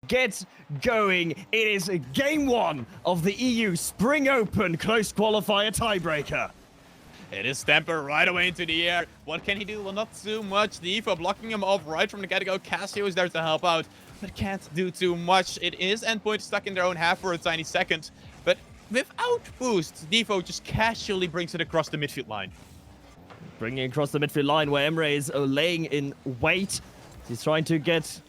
get going. It is game one of the EU Spring Open Close Qualifier Tiebreaker. It is Temper right away into the air. What can he do? Well, not too much. Devo blocking him off right from the get-go. Cassio is there to help out, but can't do too much. It is Endpoint stuck in their own half for a tiny second, but without boost, Devo just casually brings it across the midfield line. Bringing across the midfield line where Emre is laying in wait. He's trying to get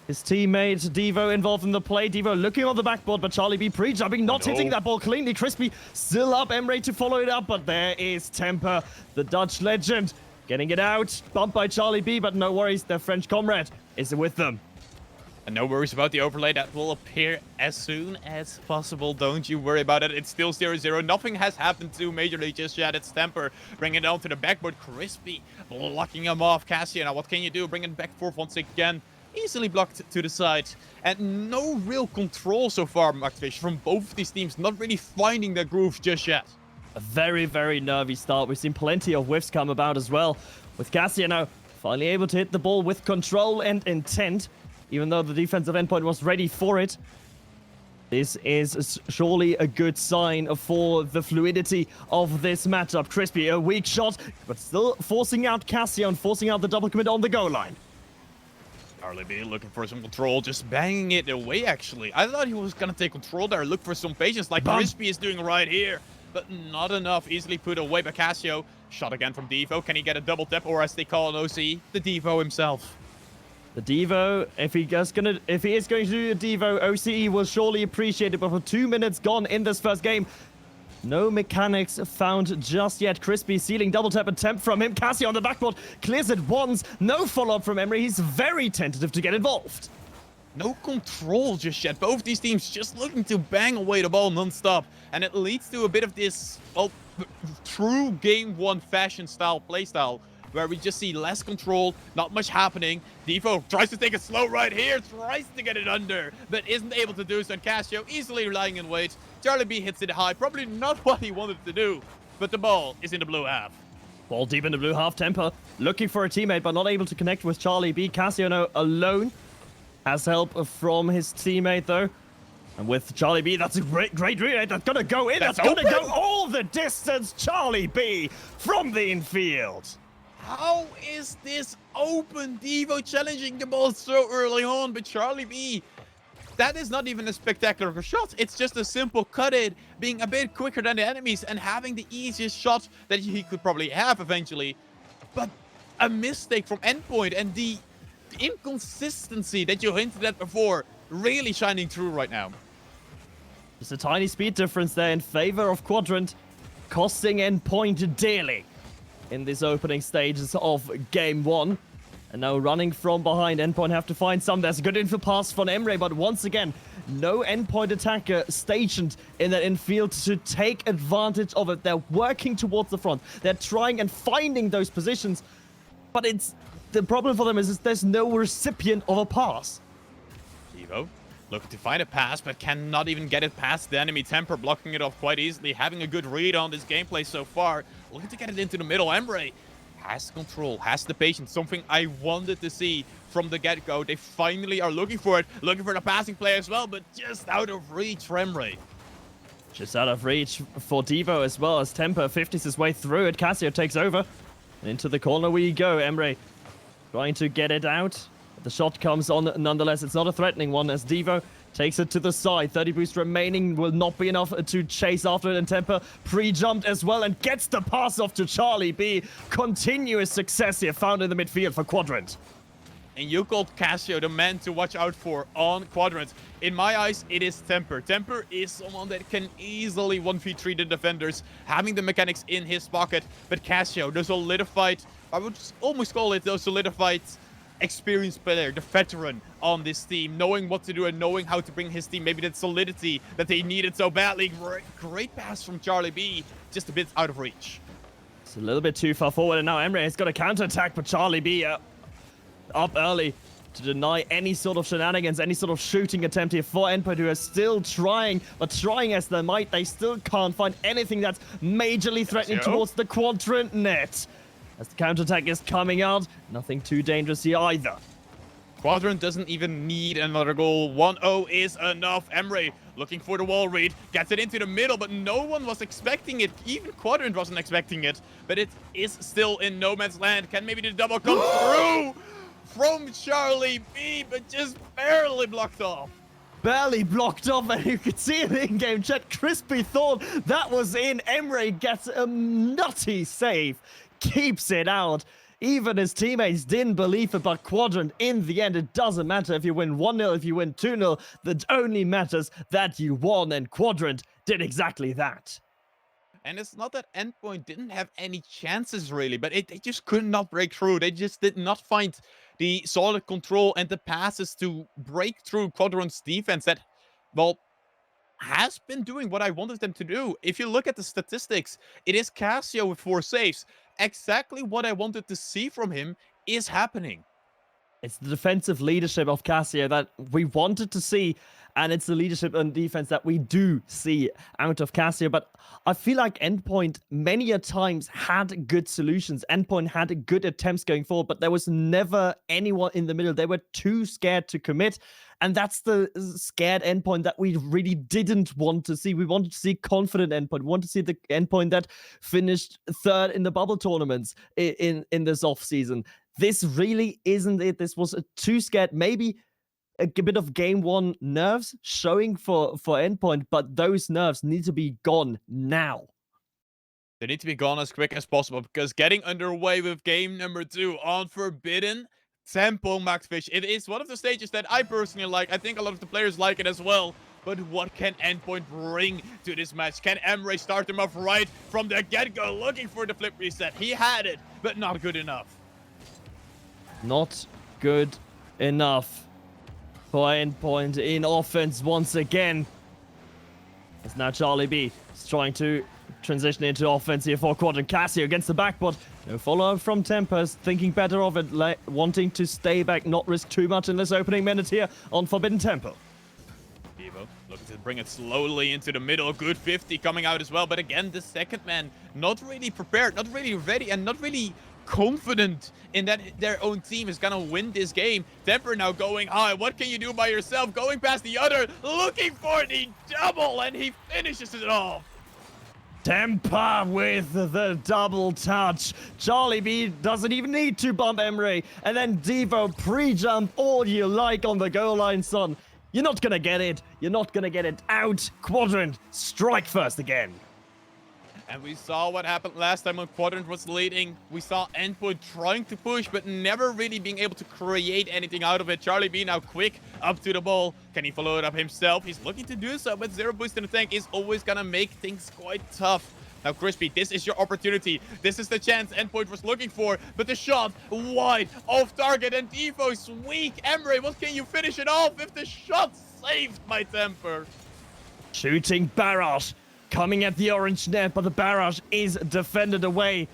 his teammate Devo involved in the play. Devo looking on the backboard, but Charlie B pre-jumping, not hitting that ball cleanly. Crispy still up, Emre to follow it up, but there is Temper, the Dutch legend, getting it out. Bumped by Charlie B, but no worries, their French comrade is with them. And no worries about the overlay, that will appear as soon as possible. Don't you worry about it. It's still 0-0. Nothing has happened to Majorly just yet. It's Temper bringing it down to the backboard. Crispy blocking him off. Cassio, now what can you do? Bring it back forth once again. Easily blocked to the side. And no real control so far, Max, from both of these teams. Not really finding their groove just yet. A very, very nervy start. We've seen plenty of whiffs come about as well. With Cassio now finally able to hit the ball with control and intent. Even though the defensive Endpoint was ready for it. This is surely a good sign for the fluidity of this matchup. Crispy, a weak shot, but still forcing out Cassio and forcing out the double commit on the goal line. RLB looking for some control, just banging it away, actually. I thought he was going to take control there, look for some patience like Crispy is doing right here. But not enough, easily put away by Cassio. Shot again from Devo. Can he get a double tap, or as they call an OC, the Devo himself? The Devo, if he is going to do a Devo, OCE will surely appreciate it, but for 2 minutes gone in this first game, no mechanics found just yet. Crispy sealing double tap attempt from him. Cassio on the backboard clears it once. No follow-up from Emery. He's very tentative to get involved. No control just yet. Both these teams just looking to bang away the ball non-stop. And it leads to a bit of this, well, true game one fashion style playstyle, where we just see less control, not much happening. Devo tries to take it slow right here, tries to get it under, but isn't able to do so. And Cassio easily lying in wait. Charlie B hits it high, probably not what he wanted to do, but the ball is in the blue half. Ball deep in the blue half. Temper looking for a teammate, but not able to connect with Charlie B. Cassio now alone. Has help from his teammate, though. And with Charlie B, that's a great read. That's gonna go in. That's gonna go all the distance. Charlie B from the infield. How is this open? Devo challenging the ball so early on, but Charlie B, that is not even a spectacular shot. It's just a simple cut in, being a bit quicker than the enemies and having the easiest shot that he could probably have eventually. But a mistake from Endpoint, and the inconsistency that you hinted at before really shining through right now. Just a tiny speed difference there in favor of Quadrant, costing Endpoint dearly in this opening stages of game one. And now running from behind, Endpoint have to find some. There's a good info pass from Emre, but once again, no Endpoint attacker stationed in that infield to take advantage of it. They're working towards the front. They're trying and finding those positions, but the problem for them is there's no recipient of a pass. Devo looking to find a pass, but cannot even get it past the enemy. Temper blocking it off quite easily, having a good read on this gameplay so far. Looking to get it into the middle. Emre has control, has the patience, something I wanted to see from the get-go. They finally are looking for it, looking for the passing play as well, but just out of reach for Emre. Just out of reach for Devo as well, as Temper 50s his way through it. Cassio takes over. And into the corner we go. Emre trying to get it out. The shot comes on nonetheless. It's not a threatening one as Devo takes it to the side. 30 boost remaining will not be enough to chase after it. And Temper pre-jumped as well and gets the pass off to Charlie B. Continuous success here found in the midfield for Quadrant. And you called Cassio the man to watch out for on Quadrant. In my eyes, it is Temper. Temper is someone that can easily 1v3 the defenders, having the mechanics in his pocket. But Cassio, the solidified, I would almost call it the solidified experienced player, the veteran on this team, knowing what to do and knowing how to bring his team maybe that solidity that they needed so badly. Great pass from Charlie B, just a bit out of reach. It's a little bit too far forward, and now Emre has got a counter-attack, but Charlie B up early to deny any sort of shenanigans, any sort of shooting attempt here for Endpoint, who are still trying, but trying as they might, they still can't find anything that's majorly threatening towards the Quadrant net. As the counterattack is coming out, nothing too dangerous here either. Quadrant doesn't even need another goal. 1-0 is enough. Emre looking for the wall read, gets it into the middle, but no one was expecting it. Even Quadrant wasn't expecting it, but it is still in no man's land. Can maybe the double come through from Charlie B, but just barely blocked off. Barely blocked off, and you could see in the in-game chat, Crispy thought that was in. Emre gets a nutty save, keeps it out. Even his teammates didn't believe it, but Quadrant, in the end, it doesn't matter if you win 1-0, if you win 2-0, that only matters that you won, and Quadrant did exactly that. And it's not that Endpoint didn't have any chances, really, but they just could not break through. They just did not find the solid control and the passes to break through Quadrant's defense that, well, has been doing what I wanted them to do. If you look at the statistics, it is Casio with 4 saves. Exactly what I wanted to see from him is happening. It's the defensive leadership of Casio that we wanted to see, and it's the leadership and defense that we do see out of Casio. But I feel like Endpoint many a times had good solutions. Endpoint had good attempts going forward, but there was never anyone in the middle. They were too scared to commit, and that's the scared Endpoint that we really didn't want to see. We wanted to see confident Endpoint. We wanted to see the Endpoint that finished 3rd in the bubble tournaments in this offseason. This really isn't it. This was too scared. Maybe a bit of game 1 nerves showing for Endpoint, but those nerves need to be gone now. They need to be gone as quick as possible, because getting underway with game number 2 on Forbidden Temple, Maxfish, it is one of the stages that I personally like. I think a lot of the players like it as well. But what can Endpoint bring to this match? Can Emre start them off right from the get-go, looking for the flip reset? He had it, but not good enough. Not good enough for Endpoint in offense once again. As now Charlie B is trying to transition into offense here for Quadrant. Casio against the backboard. No follow-up from Tempest, thinking better of it, wanting to stay back, not risk too much in this opening minute here on Forbidden Temple. Evo looking to bring it slowly into the middle. Good 50 coming out as well. But again, the second man not really prepared, not really ready, and not really confident in that their own team is gonna win this game. Temper now going high. What can you do by yourself? Going past the other, looking for the double, and he finishes it off. Temper with the double touch. Charlie B doesn't even need to bump Emre. And then Devo pre-jump all you like on the goal line, son. You're not gonna get it. You're not gonna get it out. Quadrant, strike first again. And we saw what happened last time when Quadrant was leading. We saw Endpoint trying to push, but never really being able to create anything out of it. Charlie B now quick up to the ball. Can he follow it up himself? He's looking to do so, but 0 boost in the tank is always gonna make things quite tough. Now, Crispy, this is your opportunity. This is the chance Endpoint was looking for, but the shot wide, off target, and Devo's weak. Emre, what can you finish it off if the shot saved my Temper? Shooting barrage. Coming at the orange net, but the barrage is defended away.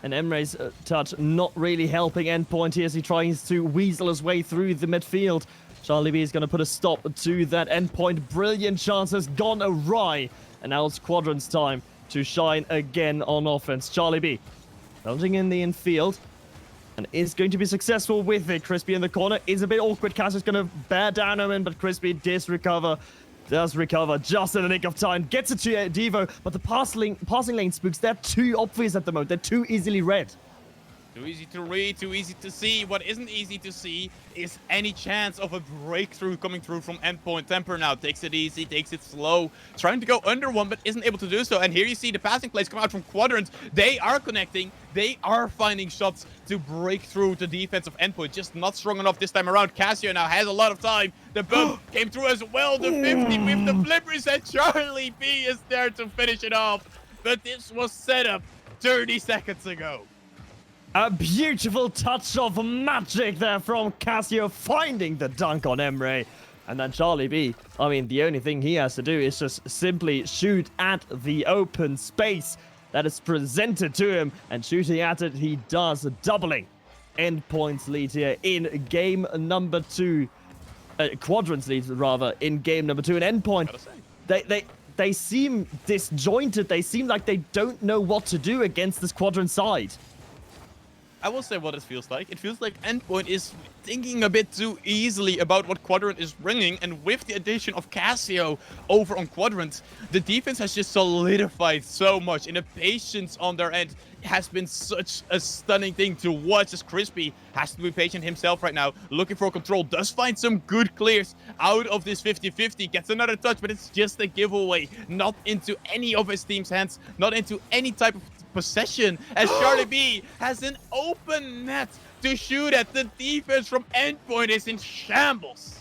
And Emre's touch not really helping Endpoint here as he tries to weasel his way through the midfield. Charlie B is going to put a stop to that. Endpoint. Brilliant chance has gone awry. And now it's Quadrant's time to shine again on offense. Charlie B building in the infield and is going to be successful with it. Crispy in the corner is a bit awkward. Cass is going to bear down on him, but Crispy does recover just in the nick of time. Gets it to Devo, but the passing lane spooks, they're too obvious at the moment. They're too easily read. Too easy to read, too easy to see. What isn't easy to see is any chance of a breakthrough coming through from Endpoint. Temper now takes it easy, takes it slow, trying to go under one, but isn't able to do so. And here you see the passing plays come out from Quadrant. They are connecting. They are finding shots to break through the defense of Endpoint. Just not strong enough this time around. Casio now has a lot of time. The bump came through as well. The 50 with the flip reset. Charlie B is there to finish it off. But this was set up 30 seconds ago. A beautiful touch of magic there from Casio, finding the dunk on Emre. And then Charlie B, I mean, the only thing he has to do is just simply shoot at the open space that is presented to him. And shooting at it, he does, doubling Endpoint's lead here in game number 2. Quadrant's lead, rather, in game number 2. And Endpoint, they seem disjointed. They seem like they don't know what to do against this Quadrant side. I will say what it feels like. It feels like Endpoint is thinking a bit too easily about what Quadrant is bringing, and with the addition of Casio over on Quadrant, the defense has just solidified so much, and the patience on their end has been such a stunning thing to watch, as Crispy has to be patient himself right now, looking for control, does find some good clears out of this 50-50, gets another touch, but it's just a giveaway, not into any of his team's hands, not into any type of possession, as Charlie B has an open net to shoot at. The defense from Endpoint is in shambles.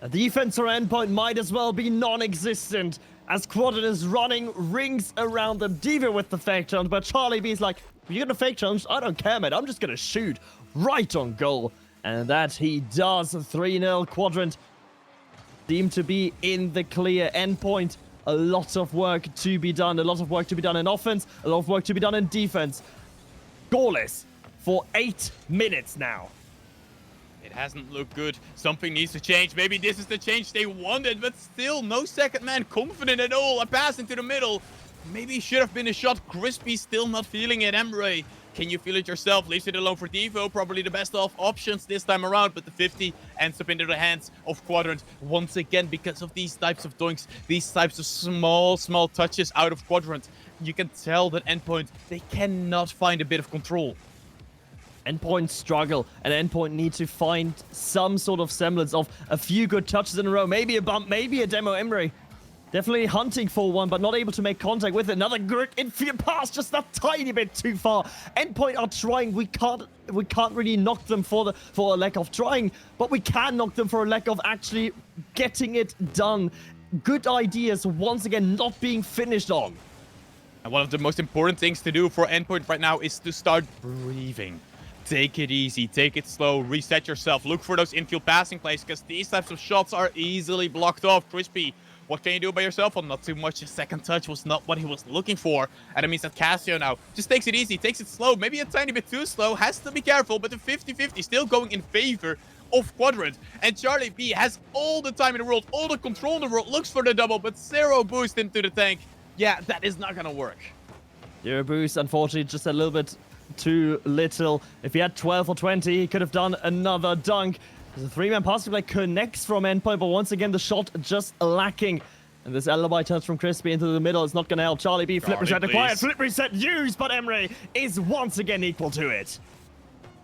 The defense for Endpoint might as well be non-existent, as Quadrant is running rings around them, Diva with the fake challenge, but Charlie B's like, you're gonna fake challenge? I don't care, mate. I'm just gonna shoot right on goal. And that he does. 3-0 Quadrant seem to be in the clear. Endpoint, a lot of work to be done. A lot of work to be done in offense. A lot of work to be done in defense. Goalless for 8 minutes now. It hasn't looked good. Something needs to change. Maybe this is the change they wanted, but still no second man confident at all. A pass into the middle. Maybe should have been a shot. Crispy still not feeling it. Emre, can you feel it yourself? Leaves it alone for Devo. Probably the best of options this time around, but the 50 ends up into the hands of Quadrant once again because of these types of doinks, these types of small touches out of Quadrant. You can tell that Endpoint, they cannot find a bit of control. Endpoint struggle, and Endpoint need to find some sort of semblance of a few good touches in a row. Maybe a bump, maybe a demo. Emre definitely hunting for one, but not able to make contact with it. Another good infield pass, just a tiny bit too far. Endpoint are trying. We can't really knock them for a lack of trying, but we can knock them for a lack of actually getting it done. Good ideas once again not being finished on. And one of the most important things to do for Endpoint right now is to start breathing. Take it easy, take it slow, reset yourself, look for those infield passing plays, because these types of shots are easily blocked off. Crispy, what can you do by yourself? Well, not too much. His second touch was not what he was looking for. And it means that Casio now just takes it easy, takes it slow, maybe a tiny bit too slow, has to be careful, but the 50-50 still going in favor of Quadrant. And Charlie B has all the time in the world, all the control in the world, looks for the double, but 0 boost into the tank. Yeah, that is not gonna work. 0 boost, unfortunately, just a little bit too little. If he had 12 or 20, he could have done another dunk. The 3-man passing play connects from Endpoint, but once again, the shot just lacking. And this alibi touch from Crispy into the middle is not going to help. Charlie B, flip reset acquired, flip reset used, but Emre is once again equal to it.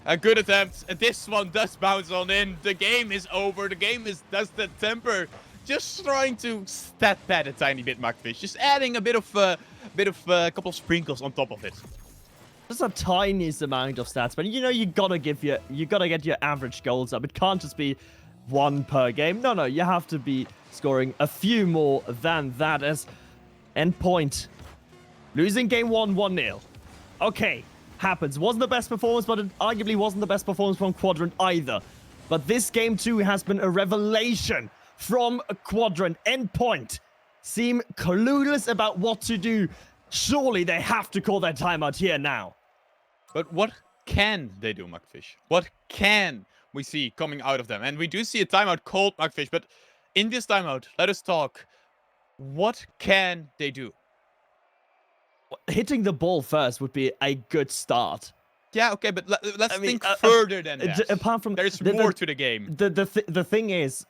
A good attempt. This one does bounce on in. The game is over. The game is dusted. Temper just trying to stat pad a tiny bit, Macfish. Just adding a bit of a couple of sprinkles on top of it. Just a tiniest amount of stats, but you know you gotta get your average goals up. It can't just be 1 per game. No, you have to be scoring a few more than that. As Endpoint losing game 1, 1-0. Okay, happens. Wasn't the best performance, but it arguably wasn't the best performance from Quadrant either. But this game 2 has been a revelation from Quadrant. Endpoint seem clueless about what to do. Surely they have to call their timeout here now. But what can they do, Macfish? What can we see coming out of them? And we do see a timeout called, Macfish, but in this timeout, let us talk. What can they do? Hitting the ball first would be a good start. Yeah, okay, but let's think further than that. Apart from there's more to the game. The thing is,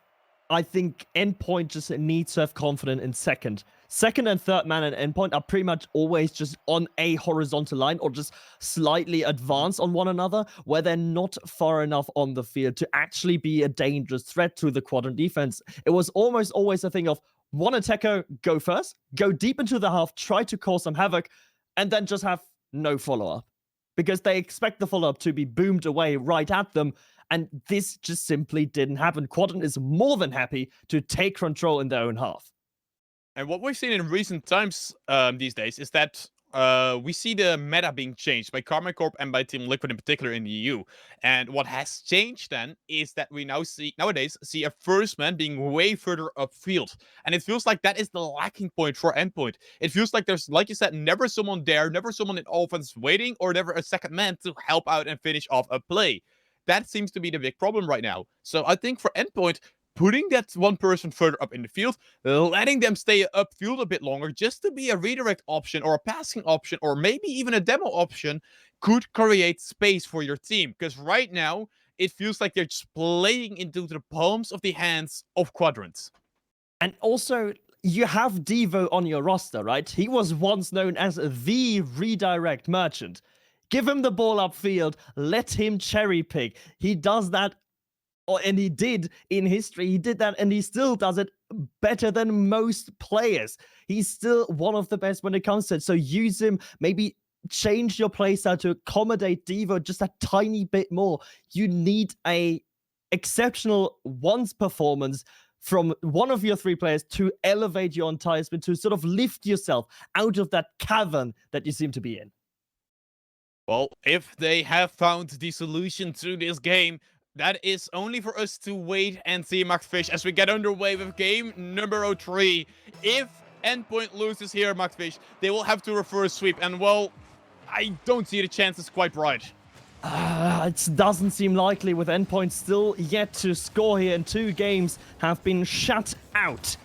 I think Endpoint just needs to have confidence in second and third man and Endpoint are pretty much always just on a horizontal line or just slightly advanced on one another, where they're not far enough on the field to actually be a dangerous threat to the Quadrant defense. It was almost always a thing of one attacker go first, go deep into the half, try to cause some havoc, and then just have no follow-up. Because they expect the follow-up to be boomed away right at them, and this just simply didn't happen. Quadrant is more than happy to take control in their own half. And what we've seen in recent times these days is that we see the meta being changed by Karma Corp and by Team Liquid in particular in the EU. And what has changed then is that we nowadays see a first man being way further upfield. And it feels like that is the lacking point for Endpoint. It feels like there's, like you said, never someone there, never someone in offense waiting, or never a second man to help out and finish off a play. That seems to be the big problem right now. So I think for Endpoint, putting that one person further up in the field, letting them stay upfield a bit longer just to be a redirect option or a passing option or maybe even a demo option could create space for your team. Because right now, it feels like they're just playing into the palms of the hands of Quadrant. And also, you have Devo on your roster, right? He was once known as the redirect merchant. Give him the ball upfield, let him cherry pick. He does that, and he did in history. He did that, and he still does it better than most players. He's still one of the best when it comes to it. So use him, maybe change your playstyle to accommodate Devo just a tiny bit more. You need a exceptional once performance from one of your three players to elevate your entire spin, to sort of lift yourself out of that cavern that you seem to be in. Well, if they have found the solution to this game, that is only for us to wait and see, Maxfish, as we get underway with game number 3. If Endpoint loses here, Maxfish, they will have to reverse sweep, and well, I don't see the chances quite bright. It doesn't seem likely, with Endpoint still yet to score here, and 2 games have been shut out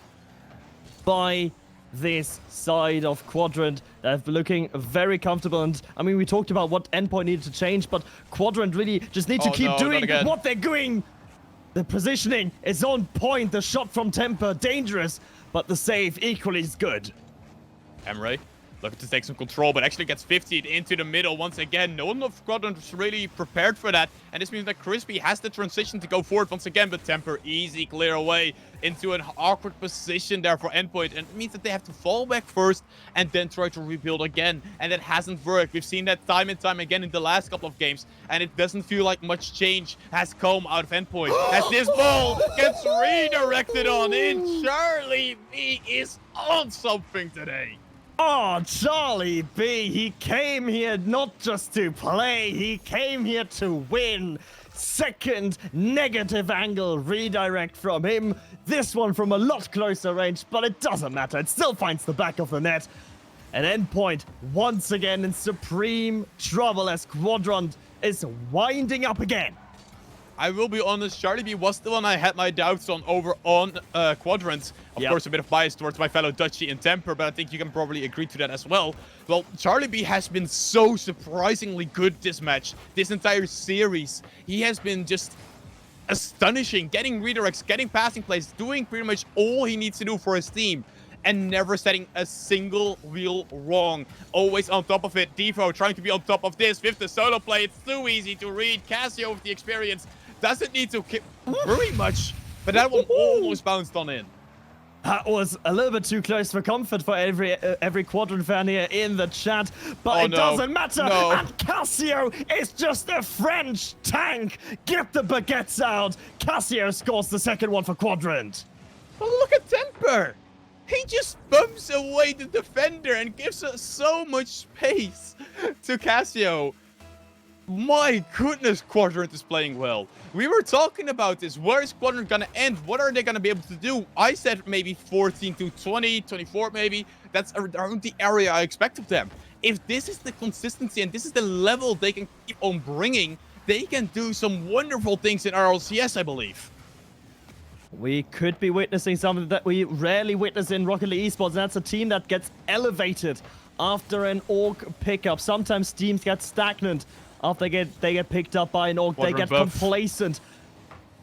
by this side of Quadrant. They're looking very comfortable, and I mean, we talked about what Endpoint needed to change, but Quadrant really just need to keep doing what they're doing. The positioning is on point, the shot from Temper, dangerous, but the save equally is good. Emre looking to take some control, but actually gets 50'd into the middle once again. No one of Quadrant was really prepared for that, and this means that Crispy has the transition to go forward once again, but Temper easy clear away into an awkward position there for Endpoint, and it means that they have to fall back first and then try to rebuild again, and that hasn't worked. We've seen that time and time again in the last couple of games, and it doesn't feel like much change has come out of Endpoint as this ball gets redirected on in. Charlie B is on something today. Oh, Charlie B, he came here not just to play, he came here to win. Second negative angle redirect from him. This one from a lot closer range, but it doesn't matter. It still finds the back of the net. And Endpoint once again in supreme trouble as Quadrant is winding up again. I will be honest, Charlie B was the one I had my doubts on over on Quadrant. Of course, a bit of bias towards my fellow Dutchie and Temper, but I think you can probably agree to that as well. Well, Charlie B has been so surprisingly good this match, this entire series. He has been just astonishing, getting redirects, getting passing plays, doing pretty much all he needs to do for his team, and never setting a single wheel wrong. Always on top of it. Devo trying to be on top of this with the solo play. It's too easy to read. Cassio with the experience doesn't need to kick very much, but that one almost bounced on in. That was a little bit too close for comfort for every Quadrant fan here in the chat, but it doesn't matter. And Cassio is just a French tank. Get the baguettes out. Cassio scores the second one for Quadrant. But look at Temper. He just bumps away the defender and gives us so much space to Cassio. My goodness, Quadrant is playing well. We were talking about this. Where is Quadrant going to end? What are they going to be able to do? I said maybe 14 to 20, 24 maybe. That's around the area I expect of them. If this is the consistency and this is the level they can keep on bringing, they can do some wonderful things in RLCS, I believe. We could be witnessing something that we rarely witness in Rocket League Esports, and that's a team that gets elevated after an org pickup. Sometimes teams get stagnant after they get picked up by an org. They get complacent.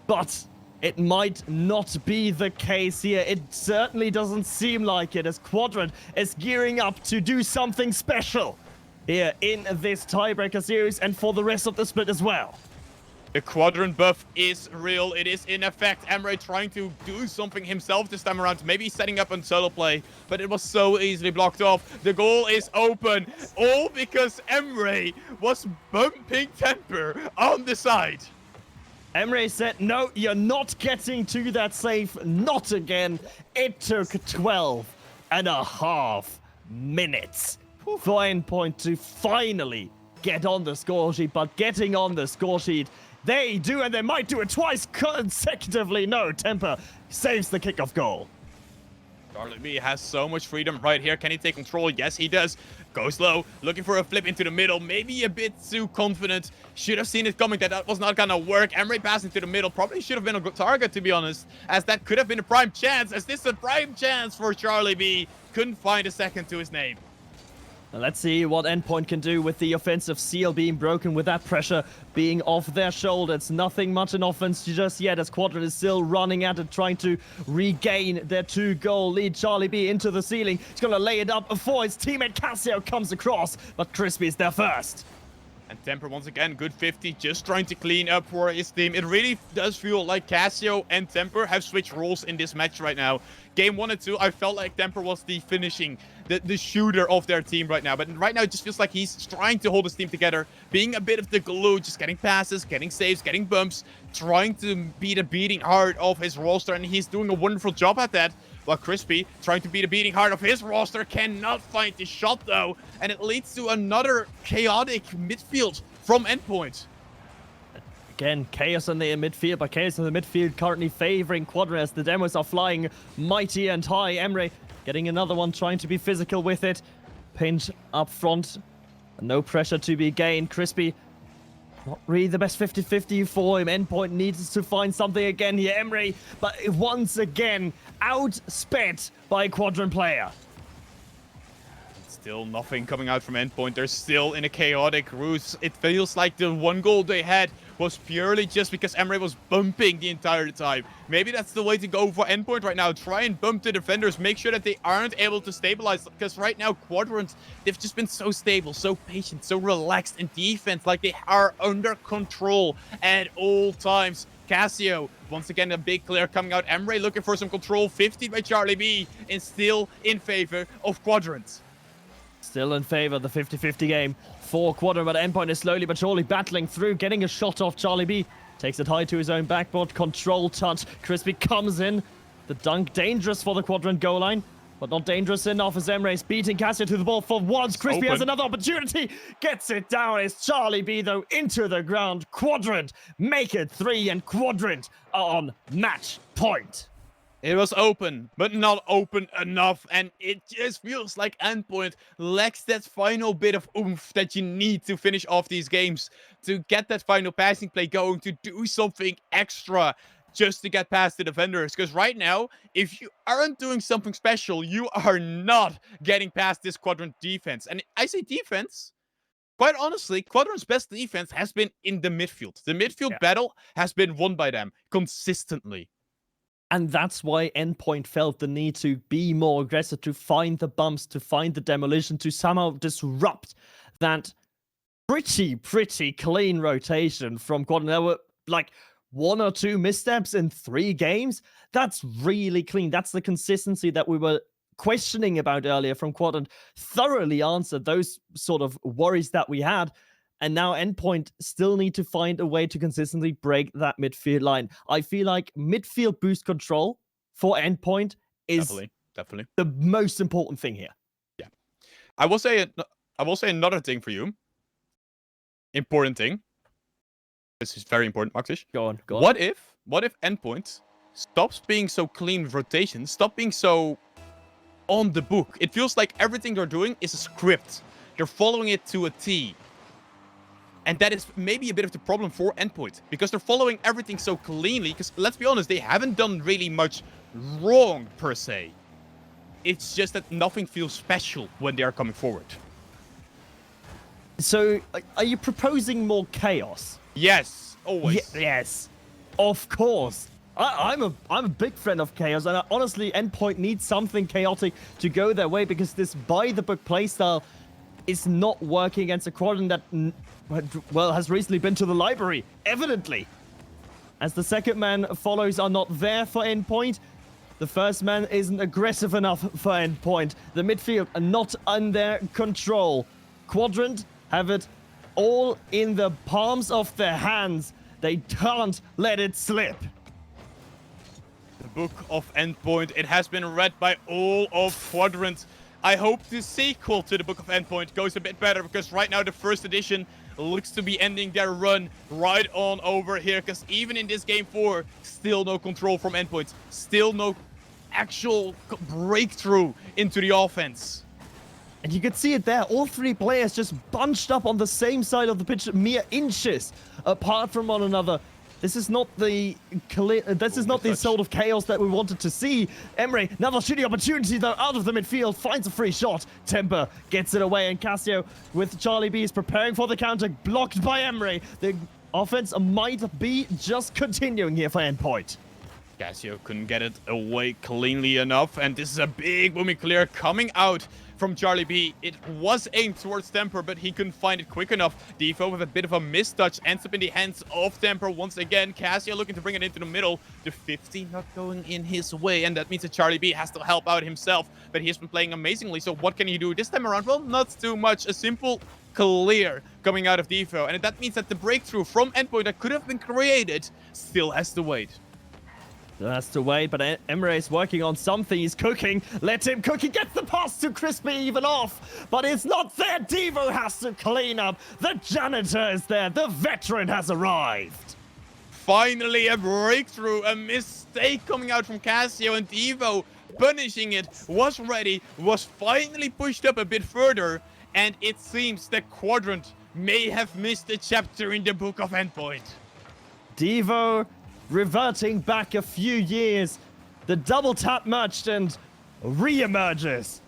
But it might not be the case here. It certainly doesn't seem like it, as Quadrant is gearing up to do something special here in this tiebreaker series and for the rest of the split as well. The Quadrant buff is real. It is in effect. Emre trying to do something himself this time around. Maybe setting up on solo play, but it was so easily blocked off. The goal is open. All because Emre was bumping Temper on the side. Emre said, no, you're not getting to that safe. Not again. It took 12.5 minutes for Endpoint to finally get on the score sheet, but getting on the score sheet, they do, and they might do it twice consecutively. No, Temper saves the kickoff goal. Charlie B has so much freedom right here. Can he take control? Yes, he does. Goes low, looking for a flip into the middle. Maybe a bit too confident. Should have seen it coming that was not gonna work. Emery passing to the middle. Probably should have been a good target, to be honest, as that could have been a prime chance. As this is a prime chance for Charlie B. Couldn't find a second to his name. Now let's see what Endpoint can do with the offensive seal being broken, with that pressure being off their shoulders. Nothing much in offense just yet, as Quadrant is still running at it, trying to regain their 2-goal lead. Charlie B into the ceiling. He's going to lay it up before his teammate Cassio comes across, but Crispy is there first. And Temper, once again, good 50, just trying to clean up for his team. It really does feel like Cassio and Temper have switched roles in this match right now. Game 1 and 2, I felt like Temper was the finishing, the shooter of their team right now. But right now, it just feels like he's trying to hold his team together, being a bit of the glue, just getting passes, getting saves, getting bumps, trying to be the beating heart of his roster. And he's doing a wonderful job at that. While Crispy, trying to be the beating heart of his roster, cannot find the shot though. And it leads to another chaotic midfield from Endpoint. Again, chaos in the midfield, but chaos in the midfield currently favoring Quadrant as the demos are flying mighty and high. Emre getting another one, trying to be physical with it. Pinch up front. No pressure to be gained. Crispy, not really the best 50-50 for him. Endpoint needs to find something again here. Emre, but once again, outsped by a Quadrant player. Still nothing coming out from Endpoint. They're still in a chaotic ruse. It feels like the one goal they had was purely just because Emre was bumping the entire time. Maybe that's the way to go for Endpoint right now. Try and bump the defenders. Make sure that they aren't able to stabilize. Because right now, Quadrant, they've just been so stable, so patient, so relaxed in defense. Like they are under control at all times. Cassio, once again, a big clear coming out. Emre looking for some control. 50 by Charlie B. And still in favor of Quadrant. Still in favor of the 50-50 game for Quadrant, but Endpoint is slowly but surely battling through, getting a shot off. Charlie B takes it high to his own backboard. Control touch. Crispy comes in. The dunk dangerous for the Quadrant goal line, but not dangerous enough as Emre is beating Cassio to the ball for once. Crispy has another opportunity. Gets it down. It's Charlie B, though, into the ground. Quadrant make it 3, and Quadrant are on match point. It was open, but not open enough, and it just feels like Endpoint lacks that final bit of oomph that you need to finish off these games, to get that final passing play going, to do something extra just to get past the defenders. Because right now, if you aren't doing something special, you are not getting past this Quadrant defense. And I say defense, quite honestly, Quadrant's best defense has been in the midfield. The midfield battle has been won by them consistently. And that's why Endpoint felt the need to be more aggressive, to find the bumps, to find the demolition, to somehow disrupt that pretty clean rotation from Quadrant. There were like 1 or 2 missteps in 3 games. That's really clean. That's the consistency that we were questioning about earlier from Quadrant. Thoroughly answered those sort of worries that we had. And now Endpoint still need to find a way to consistently break that midfield line. I feel like midfield boost control for Endpoint is definitely the most important thing here. Yeah. I will say another thing for you. Important thing. This is very important, Maxish. Go on. What if Endpoint stops being so clean with rotation, stop being so on the book? It feels like everything they're doing is a script. They're following it to a T. And that is maybe a bit of the problem for Endpoint, because they're following everything so cleanly, because let's be honest, they haven't done really much wrong per se. It's just that nothing feels special when they are coming forward. So, are you proposing more chaos? Yes, always. Yes, of course. I'm a big fan of chaos, and honestly, Endpoint needs something chaotic to go their way, because this by-the-book playstyle is not working against a Quadrant that, well, has recently been to the library, evidently. As the second man follows are not there for Endpoint, the first man isn't aggressive enough for Endpoint. The midfield are not under control. Quadrant have it all in the palms of their hands. They can't let it slip. The book of Endpoint, it has been read by all of Quadrant. I hope the sequel to the Book of Endpoint goes a bit better, because right now the first edition looks to be ending their run right on over here, because even in this game 4, still no control from Endpoint. Still no actual breakthrough into the offense. And you could see it there. All three players just bunched up on the same side of the pitch, mere inches apart from one another. This is not the sort of chaos that we wanted to see. Emre, another shooting opportunity though out of the midfield, finds a free shot. Temper gets it away, and Casio with Charlie B is preparing for the counter, blocked by Emre. The offense might be just continuing here for Endpoint. Casio couldn't get it away cleanly enough, and this is a big booming clear coming out from Charlie B. It was aimed towards Temper, but he couldn't find it quick enough. Devo with a bit of a mistouch ends up in the hands of Temper once again. Casio looking to bring it into the middle. The 50 not going in his way, and that means that Charlie B has to help out himself, but he's been playing amazingly. So what can he do this time around? Well, not too much. A simple clear coming out of Devo, and that means that the breakthrough from Endpoint that could have been created still has to wait. Has to wait, but Emre is working on something. He's cooking. Let him cook. He gets the pass to Crispy even off, but it's not there. Devo has to clean up. The janitor is there. The veteran has arrived. Finally, a breakthrough. A mistake coming out from Casio, and Devo punishing it. Was ready. Was finally pushed up a bit further, and it seems that Quadrant may have missed a chapter in the book of Endpoint. Devo reverting back a few years. The double tap merchant re-emerges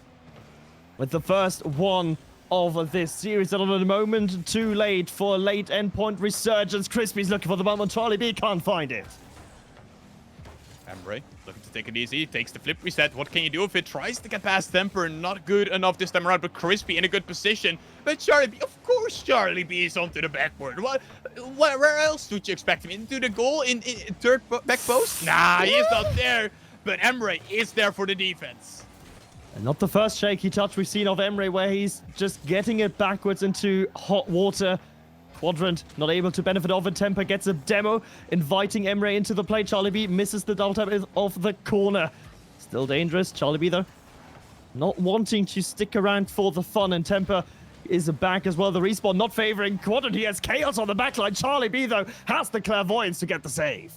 with the first one of this series. And at the moment, too late for late Endpoint resurgence. Crispy's looking for the bomb, and Charlie B can't find it. Emre looking to take it easy, takes the flip reset. What can you do if it tries to get past Temper? Not good enough this time around, but Crispy in a good position. But Charlie B, of course Charlie B is onto the backboard. Where else would you expect him? Into the goal? In third back post? Nah, he's not there. But Emre is there for the defense. And not the first shaky touch we've seen of Emre, where he's just getting it backwards into hot water. Quadrant not able to benefit of it. Temper gets a demo, inviting Emre into the play. Charlie B misses the double tap of the corner. Still dangerous. Charlie B, though, not wanting to stick around for the fun, and Temper is back as well. The respawn not favoring Quadrant. He has chaos on the backline. Charlie B, though, has the clairvoyance to get the save.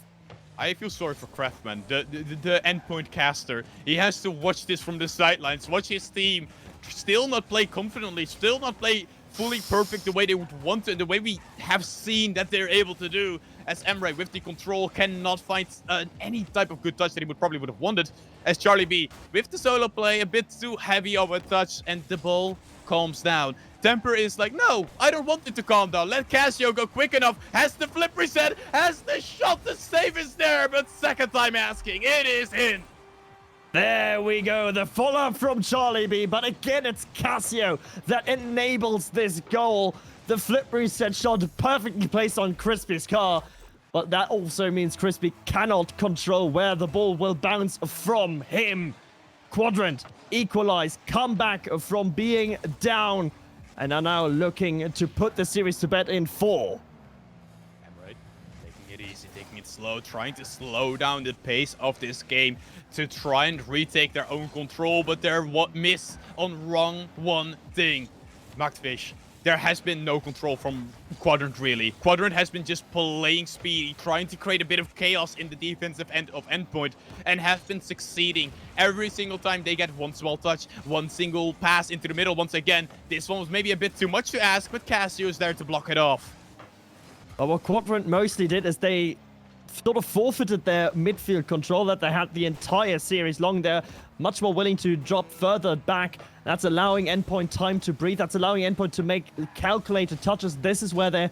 I feel sorry for Craftman, the Endpoint caster. He has to watch this from the sidelines, watch his team still not play confidently, still not play fully perfect the way they would want to, the way we have seen that they're able to do, as Emre with the control cannot find any type of good touch that he probably would have wanted, as Charlie B with the solo play a bit too heavy of a touch, and the ball calms down. Temper is like, no, I don't want it to calm down. Let Casio go quick enough. Has the flip reset, has the shot, the save is there, but second time asking, it is in. There we go, the follow-up from Charlie B, but again it's Casio that enables this goal. The flip reset shot perfectly placed on Crispy's car, but that also means Crispy cannot control where the ball will bounce from him. Quadrant equalize, come back from being down, and are now looking to put the series to bed in 4. Right, taking it easy, taking it slow, trying to slow down the pace of this game to try and retake their own control, but they're miss on wrong one thing. Magtfish, there has been no control from Quadrant, really. Quadrant has been just playing speedy, trying to create a bit of chaos in the defensive end of Endpoint, and have been succeeding every single time they get one small touch, one single pass into the middle. Once again, this one was maybe a bit too much to ask, but Casio is there to block it off. But what Quadrant mostly did is they sort of forfeited their midfield control that they had the entire series long. They're much more willing to drop further back. That's allowing Endpoint time to breathe. That's allowing Endpoint to make calculated touches. This is where their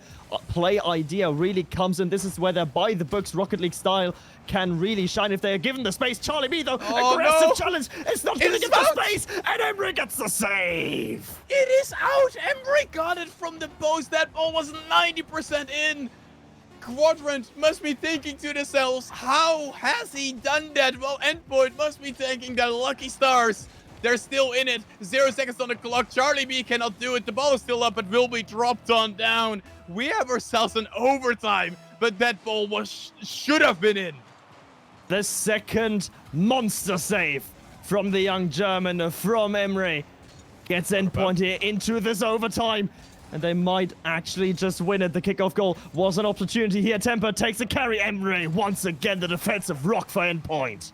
play idea really comes in. This is where their by-the-books Rocket League style can really shine if they are given the space. Charlie B, though, aggressive challenge. It's not going to get the space, and Emre gets the save. It is out. Emre got it from the post. That ball was 90% in. Quadrant must be thinking to themselves, how has he done that? Well, Endpoint must be thanking their lucky stars. They're still in it. 0 seconds on the clock. Charlie B cannot do it. The ball is still up, but will be dropped on down. We have ourselves an overtime, but that ball should have been in. The second monster save from the young German, from Emre, gets Endpoint here into this overtime. And they might actually just win it. The kickoff goal was an opportunity here. Temper takes a carry. Emre, once again, the defensive rock for Endpoint.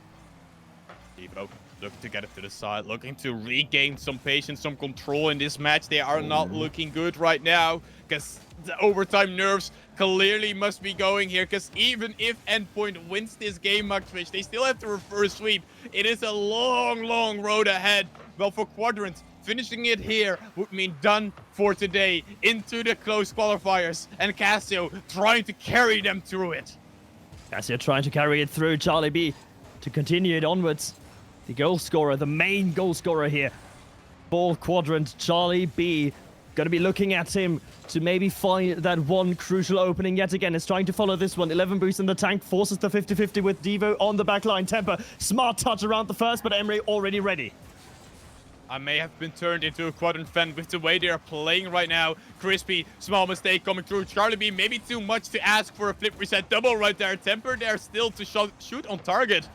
Evo looking to get it to the side, looking to regain some patience, some control in this match. They are not looking good right now because the overtime nerves clearly must be going here, because even if Endpoint wins this game, Maxfish, they still have to reverse sweep. It is a long, long road ahead. Well, for Quadrant, finishing it here would mean done for today into the close qualifiers, and Casio trying to carry them through it. Casio trying to carry it through. Charlie B to continue it onwards. The goal scorer, the main goal scorer here for Quadrant, Charlie B. Going to be looking at him to maybe find that one crucial opening yet again. Is trying to follow this one. 11 boost in the tank, forces the 50-50 with Devo on the back line. Temper, smart touch around the first, but Emre already ready. I may have been turned into a Quadrant fan with the way they are playing right now. Crispy, small mistake coming through. Charlie B, maybe too much to ask for a flip reset double right there. Temper there still to shoot on target.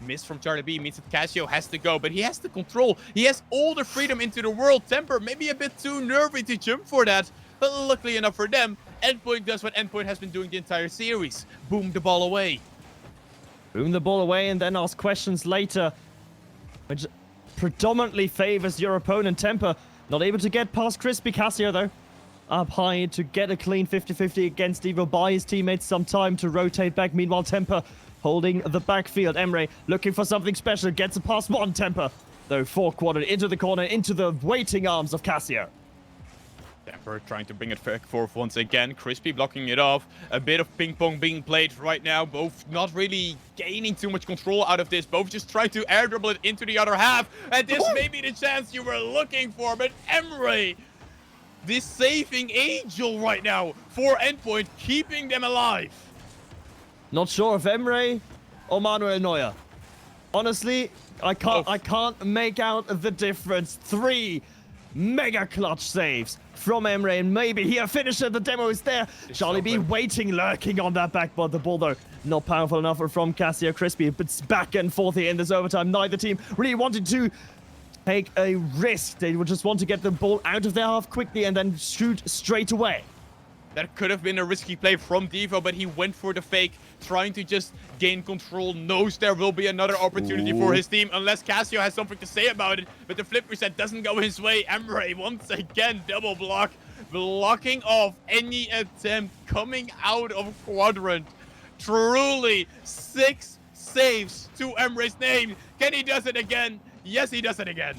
Miss from Charlie B means that Casio has to go, but he has the control. He has all the freedom into the world. Temper maybe a bit too nervy to jump for that, but luckily enough for them, Endpoint does what Endpoint has been doing the entire series. Boom the ball away. Boom the ball away and then ask questions later, which predominantly favors your opponent. Temper not able to get past Crispy. Casio though up high to get a clean 50-50 against Evo, buy his teammates some time to rotate back. Meanwhile, Temper holding the backfield. Emre looking for something special, gets a past one. Temper though for Quadrant into the corner, into the waiting arms of Casio. Temper trying to bring it back forth once again. Crispy blocking it off. A bit of ping pong being played right now. Both not really gaining too much control out of this. Both just trying to air dribble it into the other half. And this may be the chance you were looking for. But Emre, the saving angel right now for Endpoint, keeping them alive. Not sure if Emre or Manuel Neuer. Honestly, I can't make out the difference. 3 mega clutch saves from Emre, and maybe here finisher. The demo is there. Charlie B waiting, lurking on that backboard. The ball though not powerful enough from Casio. Crispy, but it's back and forth here in this overtime. Neither team really wanted to take a risk. They would just want to get the ball out of their half quickly and then shoot straight away. That could have been a risky play from Devo, but he went for the fake, trying to just gain control. Knows there will be another opportunity for his team, unless Casio has something to say about it. But the flip reset doesn't go his way. Emre once again double block, blocking off any attempt coming out of Quadrant. Truly 6 saves to Emre's name. Can he does it again? Yes, he does it again.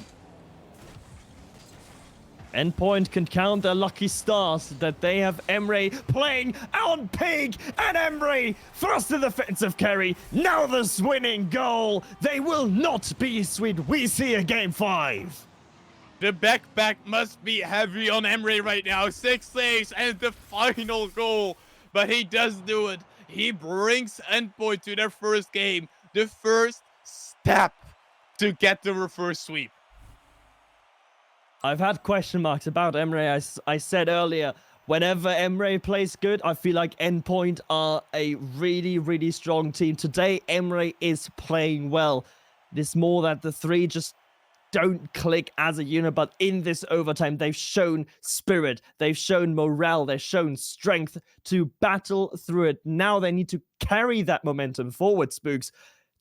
Endpoint can count their lucky stars that they have Emre playing on Pig, and Emre first the defensive carry, now this winning goal. They will not be sweet. We see a game 5. The backpack must be heavy on Emre right now. 6 saves and the final goal, but he does do it. He brings Endpoint to their first game, the first step to get the reverse sweep. I've had question marks about Emre. I said earlier, whenever Emre plays good, I feel like Endpoint are a really, really strong team. Today, Emre is playing well. It is more that the 3 just don't click as a unit, but in this overtime, they've shown spirit, they've shown morale, they've shown strength to battle through it. Now they need to carry that momentum forward, Spooks,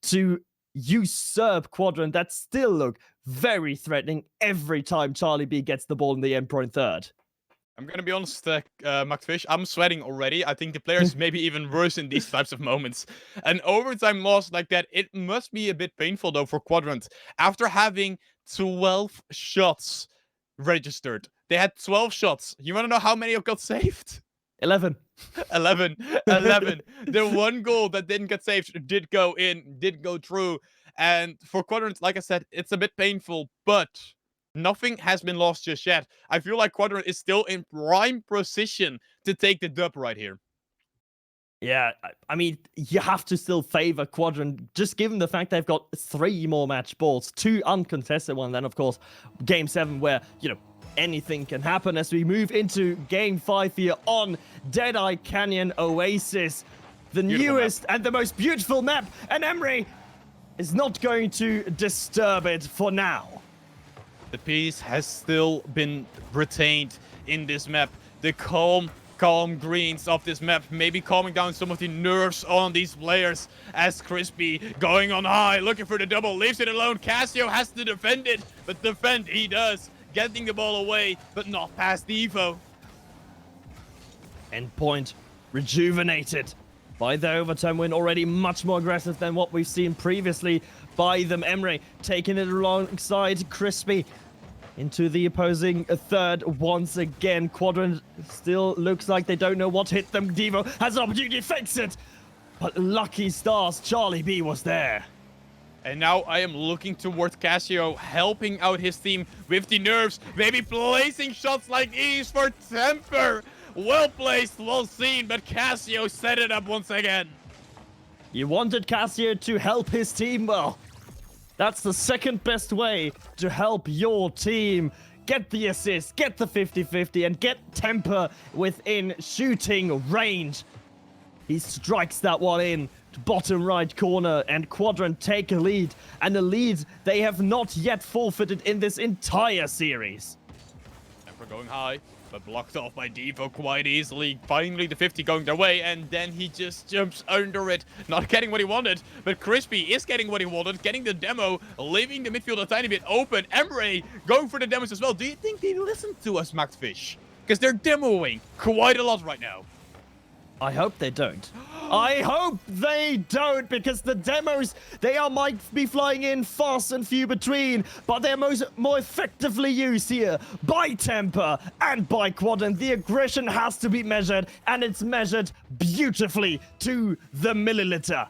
to usurp Quadrant that still look very threatening every time Charlie B gets the ball in the Endpoint third. I'm gonna be honest, McFish, I'm sweating already. I think the players may be even worse in these types of moments. An overtime loss like that, it must be a bit painful though for Quadrant. After having 12 shots registered, they had 12 shots. You wanna know how many got saved? 11. 11. The one goal that didn't get saved did go in, did go through. And for Quadrant, like I said, it's a bit painful, but nothing has been lost just yet. I feel like Quadrant is still in prime position to take the dub right here. Yeah, I mean, you have to still favor Quadrant, just given the fact they've got 3 more match balls, 2 uncontested ones, then of course, Game 7 where, you know, anything can happen as we move into Game 5 here on Deadeye Canyon Oasis. The newest and the most beautiful map, and Emre is not going to disturb it for now. The peace has still been retained in this map. The calm calm greens of this map, maybe calming down some of the nerves on these players, as Crispy going on high, looking for the double, leaves it alone. Casio has to defend it, but defend he does, getting the ball away, but not past Devo. Endpoint rejuvenated by the overtime win, already much more aggressive than what we've seen previously by them. Emre taking it alongside Crispy into the opposing third once again. Quadrant still looks like they don't know what hit them. Devo has an opportunity to fix it, but lucky stars, Charlie B was there. And now I am looking towards Casio, helping out his team with the nerves, maybe placing shots like these for Temper. Well placed, well seen, but Casio set it up once again. You wanted Casio to help his team? Well, that's the second best way to help your team. Get the assist, get the 50-50, and get Temper within shooting range. He strikes that one in to bottom right corner, and Quadrant take a lead. And a lead they have not yet forfeited in this entire series. Temper going high, but blocked off by Devo quite easily. Finally, the 50 going their way, and then he just jumps under it. Not getting what he wanted, but Crispy is getting what he wanted, getting the demo, leaving the midfield a tiny bit open. Emre going for the demos as well. Do you think they listen to us, Mactfish? Because they're demoing quite a lot right now. I hope they don't. I hope they don't, because the demos, might be flying in fast and few between, but they're more effectively used here by Temper and by Quadrant. The aggression has to be measured, and it's measured beautifully to the milliliter.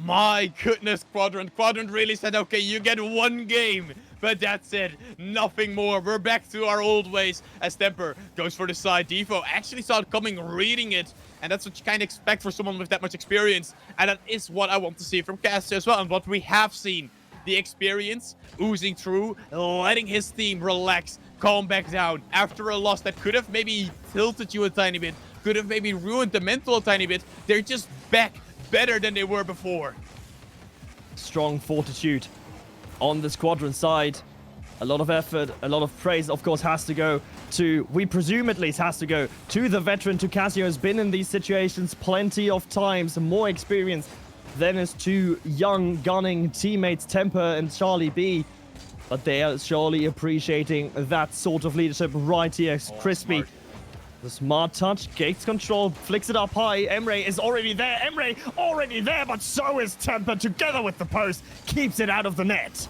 My goodness, Quadrant. Quadrant really said, okay, you get one game. But that's it. Nothing more. We're back to our old ways as Temper goes for the side. Devo actually saw it coming, reading it. And that's what you kind of expect for someone with that much experience. And that is what I want to see from Casio as well. And what we have seen. The experience oozing through, letting his team relax, calm back down. After a loss that could have maybe tilted you a tiny bit, could have maybe ruined the mental a tiny bit. They're just back better than they were before. Strong fortitude on the Quadrant side. A lot of effort, a lot of praise, of course, has to go to, we presume at least has to go to the veteran, to Casio, has been in these situations plenty of times, more experience than his two young gunning teammates, Temper and Charlie B. But they are surely appreciating that sort of leadership right here. Crispy. Smart. The smart touch, gates control, flicks it up high. Emre is already there. Emre already there, but so is Temper together with the post. Keeps it out of the net.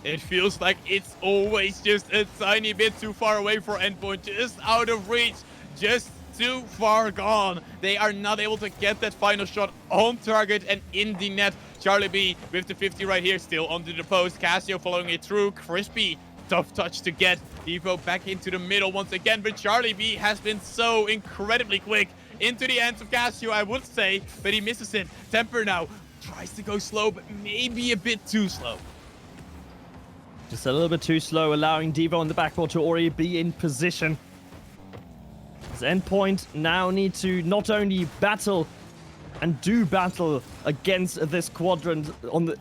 It feels like it's always just a tiny bit too far away for Endpoint. Just out of reach. Just too far gone. They are not able to get that final shot on target and in the net. Charlie B with the 50 right here, still onto the post. Casio following it through. Crispy. Tough touch to get. Devo back into the middle once again, but Charlie B has been so incredibly quick into the hands of Casio, I would say, but he misses it. Temper now tries to go slow, but maybe a bit too slow. Just a little bit too slow, allowing Devo on the backboard to already be in position. As Endpoint now need to not only battle and do battle against this Quadrant,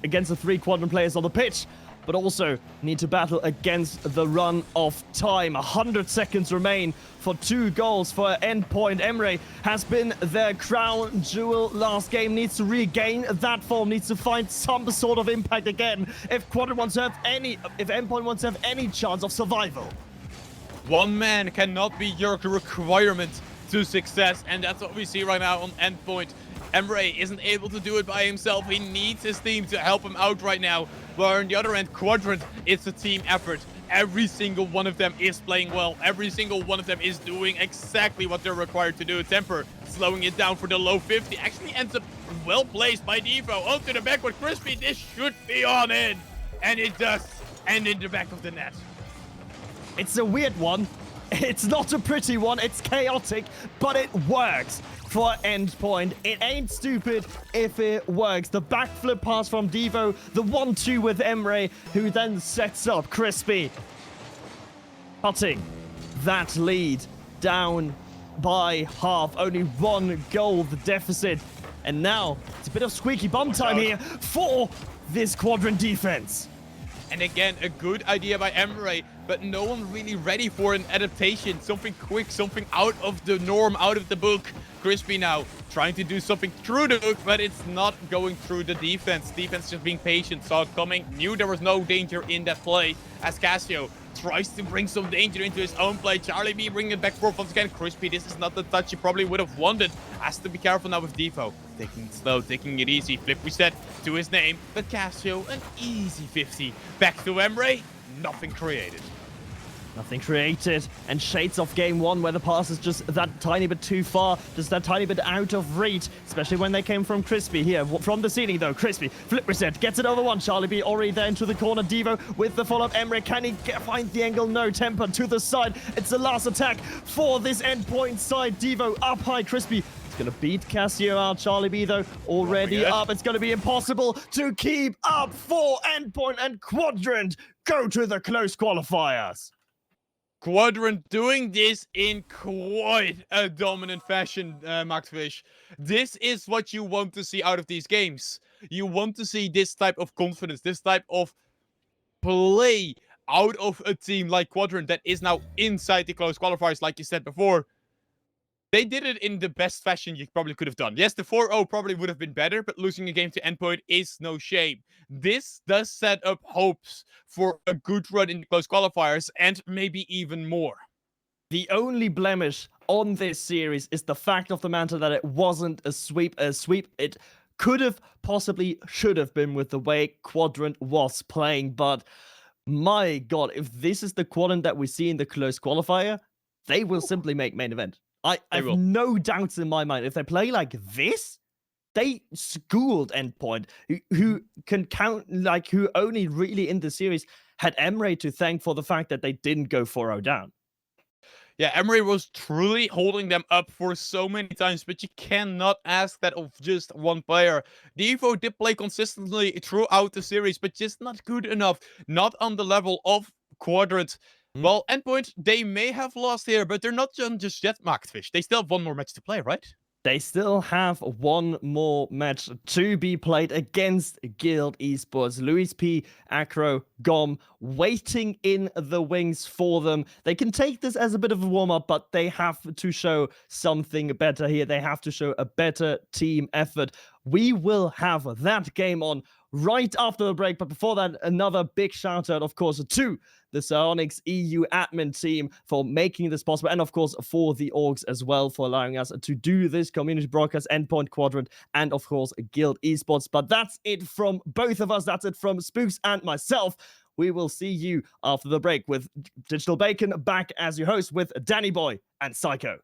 against the three Quadrant players on the pitch, but also need to battle against the run of time. 100 seconds remain for 2 goals for Endpoint. Emre has been their crown jewel last game, needs to regain that form, needs to find some sort of impact again if Quadrant wants to have if Endpoint wants to have any chance of survival. One man cannot be your requirement to success, and that's what we see right now on Endpoint. Emre isn't able to do it by himself. He needs his team to help him out right now. But on the other end, Quadrant, it's a team effort. Every single one of them is playing well. Every single one of them is doing exactly what they're required to do. Temper slowing it down for the low 50. Actually ends up well placed by Devo. Onto the back with Crispy. This should be on in. And it does. And in the back of the net. It's a weird one. It's not a pretty one. It's chaotic, but it works for Endpoint. It ain't stupid if it works. The backflip pass from Devo, the 1-2 with Emre, who then sets up Crispy, cutting that lead down by half. Only 1 goal the deficit. And now it's a bit of squeaky bum time here for this Quadrant defense. And again, a good idea by Emre, but no one really ready for an adaptation. Something quick, something out of the norm, out of the book. Crispy now trying to do something through the hook, but it's not going through the defense. Defense just being patient, saw it coming, knew there was no danger in that play as Casio tries to bring some danger into his own play. Charlie B bringing it back forth once again. Crispy, this is not the touch he probably would have wanted. Has to be careful now with Devo. Taking it slow, taking it easy. Flip reset to his name. But Casio, an easy 50. Back to Emre, nothing created. Nothing created, and shades of game one where the pass is just that tiny bit too far, just that tiny bit out of reach, especially when they came from Crispy here. From the ceiling though, Crispy, flip reset, gets it over one. Charlie B already there into the corner. Devo with the follow-up. Emre, can he find the angle? No. Temper to the side. It's the last attack for this Endpoint side. Devo up high. Crispy gonna beat Casio out. Charlie B though already up. It's gonna be impossible to keep up for Endpoint, and Quadrant go to the close qualifiers. Quadrant doing this in quite a dominant fashion, Maxfish. This is what you want to see out of these games. You want to see this type of confidence, this type of play out of a team like Quadrant that is now inside the close qualifiers, like you said before. They did it in the best fashion you probably could have done. Yes, the 4-0 probably would have been better, but losing a game to Endpoint is no shame. This does set up hopes for a good run in the close qualifiers and maybe even more. The only blemish on this series is the fact of the matter that it wasn't a sweep. It could have, possibly should have been with the way Quadrant was playing, but my god, if this is the Quadrant that we see in the close qualifier, they will simply make main event. I have no doubts in my mind. If they play like this, they schooled Endpoint, who can count, like, who only really in the series had Emre to thank for the fact that they didn't go 4-0 down. Yeah, Emre was truly holding them up for so many times, but you cannot ask that of just one player. Devo did play consistently throughout the series, but just not good enough. Not on the level of Quadrant. Well, Endpoint, they may have lost here, but they're not done just yet, Marketfish. They still have one more match to play, right? They still have one more match to be played against Guild Esports. Luis P, Acro, Gom waiting in the wings for them. They can take this as a bit of a warm-up, but they have to show something better here. They have to show a better team effort. We will have that game on right after the break. But before that, another big shout out, of course, to the Psyonix EU admin team for making this possible. And of course, for the orgs as well, for allowing us to do this community broadcast, Endpoint, Quadrant, and of course, Guild Esports. But that's it from both of us. That's it from Spooks and myself. We will see you after the break with Digital Bacon back as your host with Danny Boy and Psycho.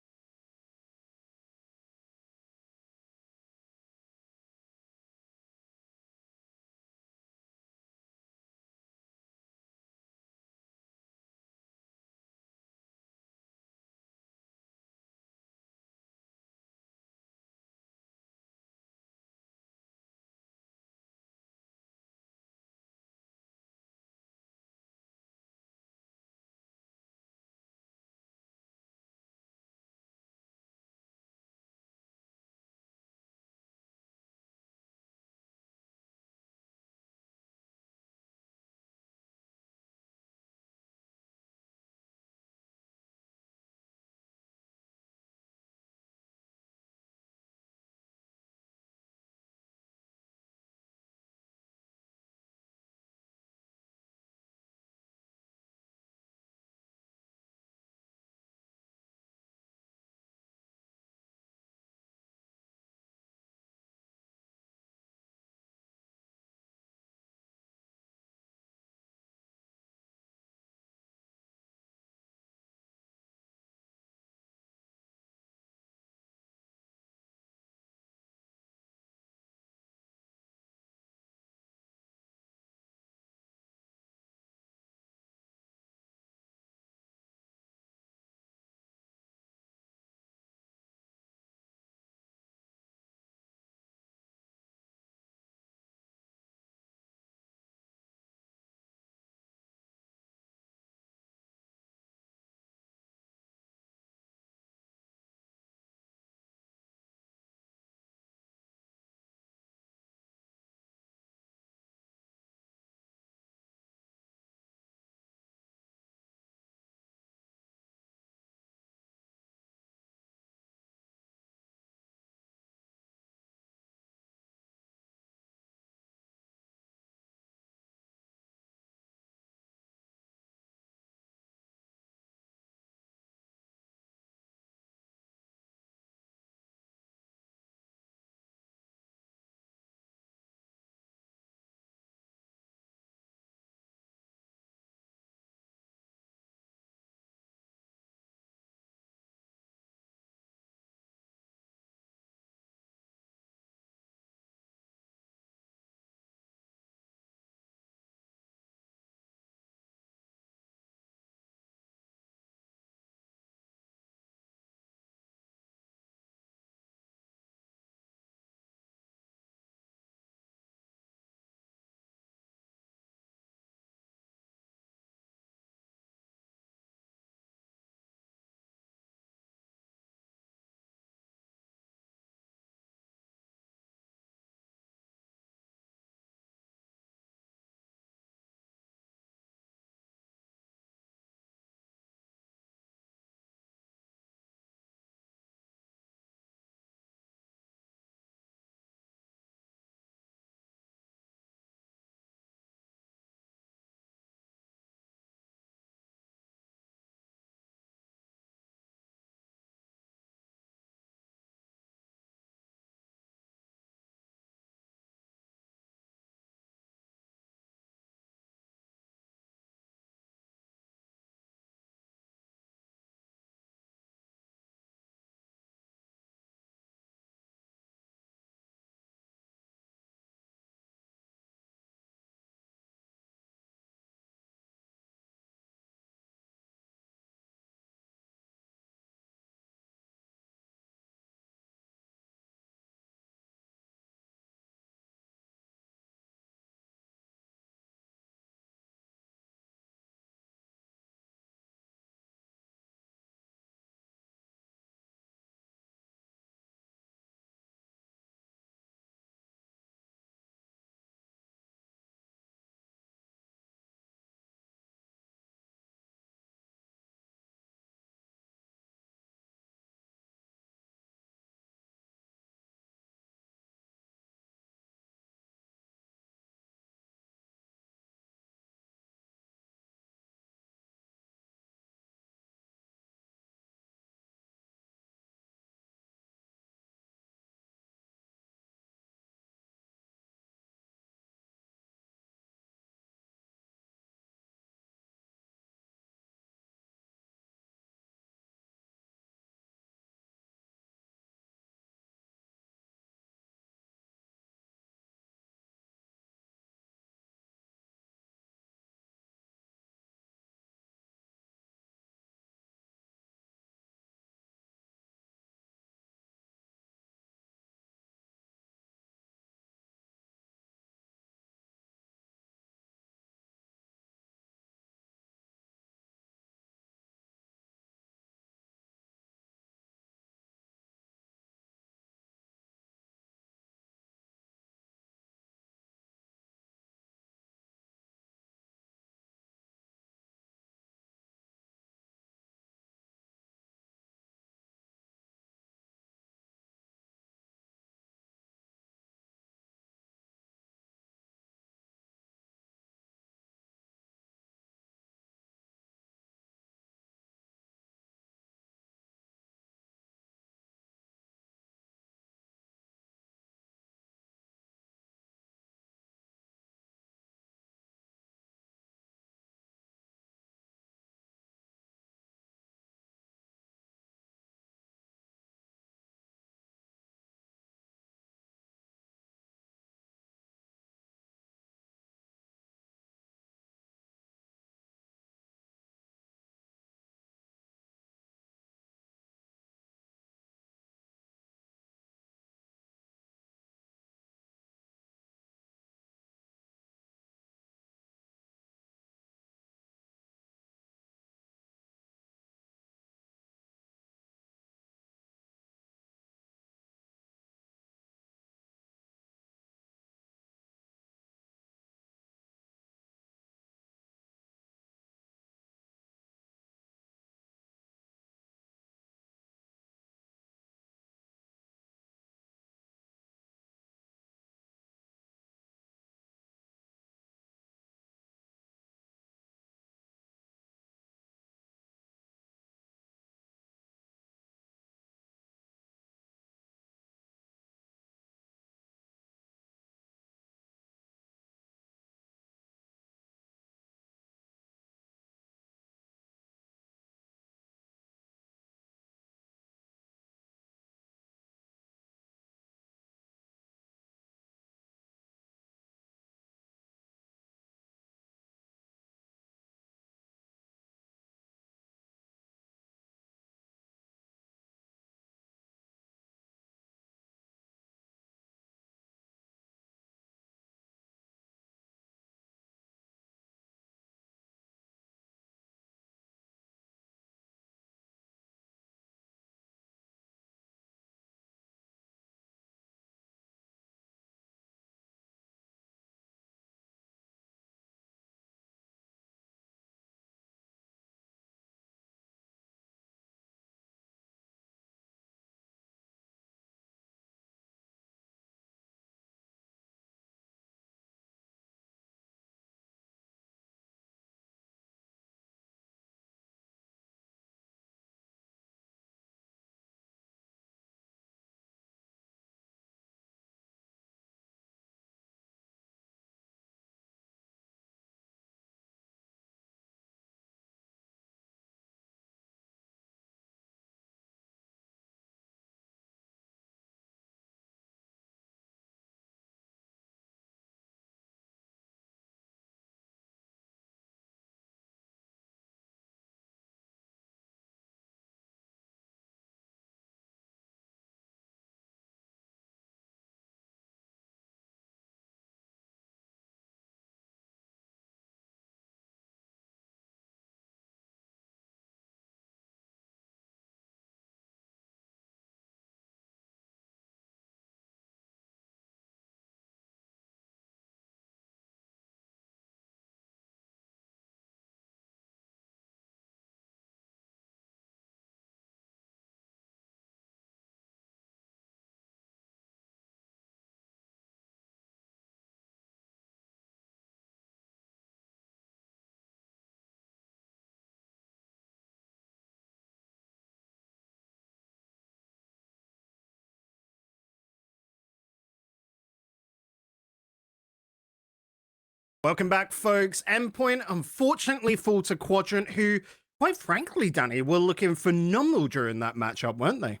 Welcome back, folks. Endpoint unfortunately fall to Quadrant, who, quite frankly, Danny, were looking phenomenal during that matchup, weren't they?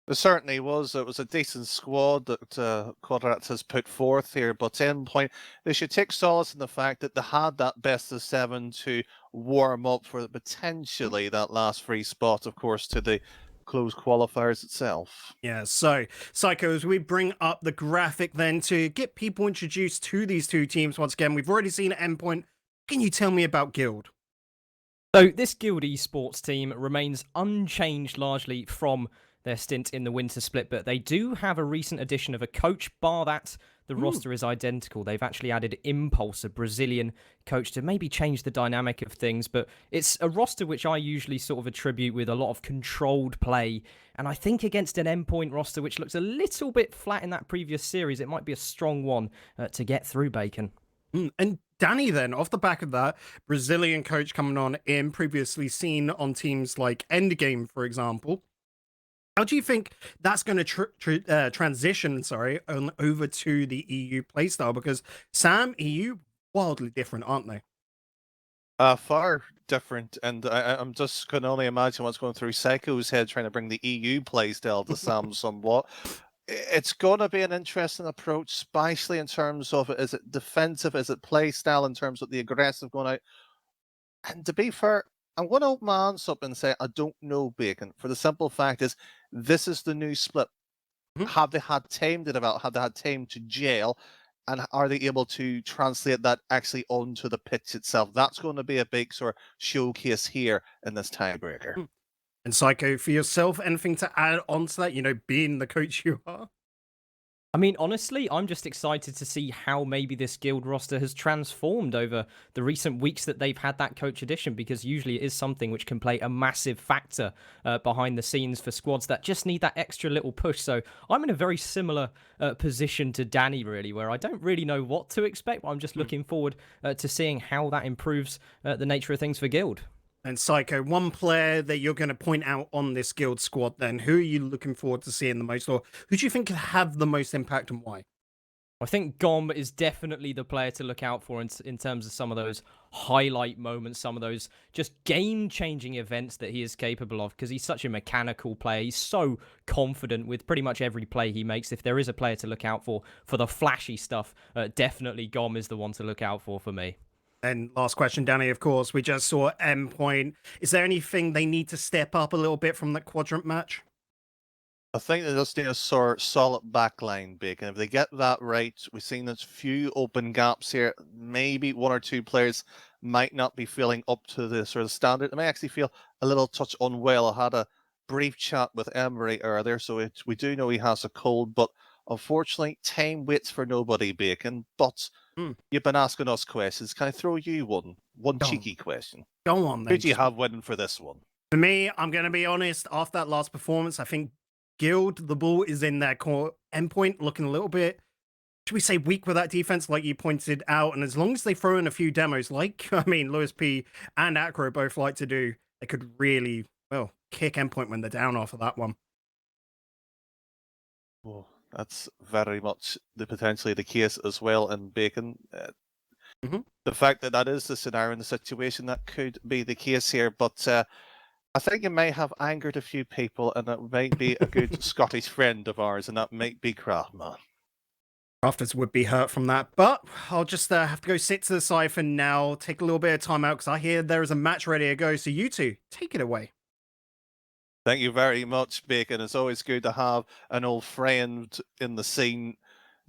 It certainly was. It was a decent squad that Quadrant has put forth here, but Endpoint, they should take solace in the fact that they had that best of 7 to warm up for potentially that last free spot, of course, to the closed qualifiers itself. Yeah, so, Psycho, as we bring up the graphic then to get people introduced to these two teams once again, we've already seen Endpoint. Can you tell me about Guild? So this Guild Esports team remains unchanged largely from their stint in the winter split, but they do have a recent addition of a coach. Bar that, the roster is identical. They've actually added Impulse, a Brazilian coach, to maybe change the dynamic of things, but it's a roster which I usually sort of attribute with a lot of controlled play, and I think against an Endpoint roster which looks a little bit flat in that previous series, it might be a strong one to get through, Bacon. And Danny, then, off the back of that, Brazilian coach coming on in, previously seen on teams like Endgame, for example. How do you think that's going to transition, on over to the EU playstyle? Because Sam, EU, wildly different, aren't they? Far different, and I'm just can only imagine what's going through Psycho's head trying to bring the EU playstyle to Sam somewhat. It's going to be an interesting approach, especially in terms of, is it defensive, is it playstyle in terms of the aggressive going out? And to be fair, I'm going to open my hands up and say I don't know, Bacon, for the simple fact is this is the new split. Have they had time to develop? Have they had time to gel? And are they able to translate that actually onto the pitch itself? That's going to be a big sort of showcase here in this tiebreaker. And Psycho, for yourself, anything to add on to that, you know, being the coach you are? I mean, honestly, I'm just excited to see how maybe this Guild roster has transformed over the recent weeks that they've had that coach addition, because usually it is something which can play a massive factor behind the scenes for squads that just need that extra little push. So I'm in a very similar position to Danny, really, where I don't really know what to expect, but I'm just looking forward to seeing how that improves the nature of things for Guild. And Psycho, one player that you're going to point out on this Guild squad, then, who are you looking forward to seeing the most, or who do you think could have the most impact and why? I think Gom is definitely the player to look out for in terms of some of those highlight moments, some of those just game-changing events that he is capable of, because he's such a mechanical player. He's so confident with pretty much every play he makes. If there is a player to look out for the flashy stuff, definitely Gom is the one to look out for me. And last question, Danny, of course, we just saw Endpoint. Is there anything they need to step up a little bit from that Quadrant match? I think they just need a sort of solid backline, Bacon. If they get that right, we've seen there's few open gaps here. Maybe one or two players might not be feeling up to the sort of standard. They may actually feel a little touch unwell. I had a brief chat with Emery earlier, so we do know he has a cold, but unfortunately, time waits for nobody, Bacon. But you've been asking us questions. Can I throw you one cheeky question? Go on, then. Who do you have winning for this one? For me, I'm going to be honest, after that last performance, I think Guild, the ball is in their core. Endpoint looking a little bit, should we say, weak with that defense, like you pointed out. And as long as they throw in a few demos, like, I mean, Lewis P and Acro both like to do, they could really, well, kick Endpoint when they're down off of that one. Oh, that's very much potentially the case as well in Bacon. The fact that that is the scenario and the situation, that could be the case here. But I think it may have angered a few people, and it might be a good Scottish friend of ours, and that might be Craftman. Crafters would be hurt from that, but I'll just have to go sit to the side for now, take a little bit of time out, because I hear there is a match ready to go. So you two, take it away. Thank you very much, Bacon. It's always good to have an old friend in the scene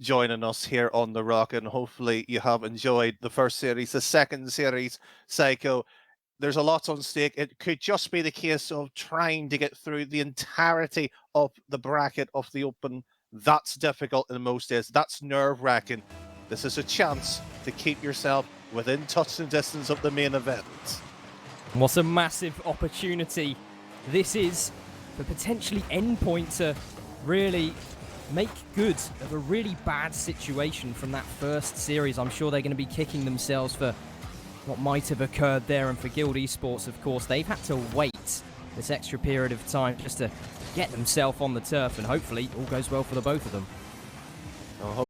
joining us here on The Rock, and hopefully you have enjoyed the first series. The second series, Psycho, there's a lot on stake. It could just be the case of trying to get through the entirety of the bracket of the Open. That's difficult in most days. That's nerve-wracking. This is a chance to keep yourself within touch and distance of the main event. What a massive opportunity this is for potentially Endpoint to really make good of a really bad situation from that first series. I'm sure they're going to be kicking themselves for what might have occurred there, and for Guild Esports, of course, they've had to wait this extra period of time just to get themselves on the turf, and hopefully all goes well for the both of them.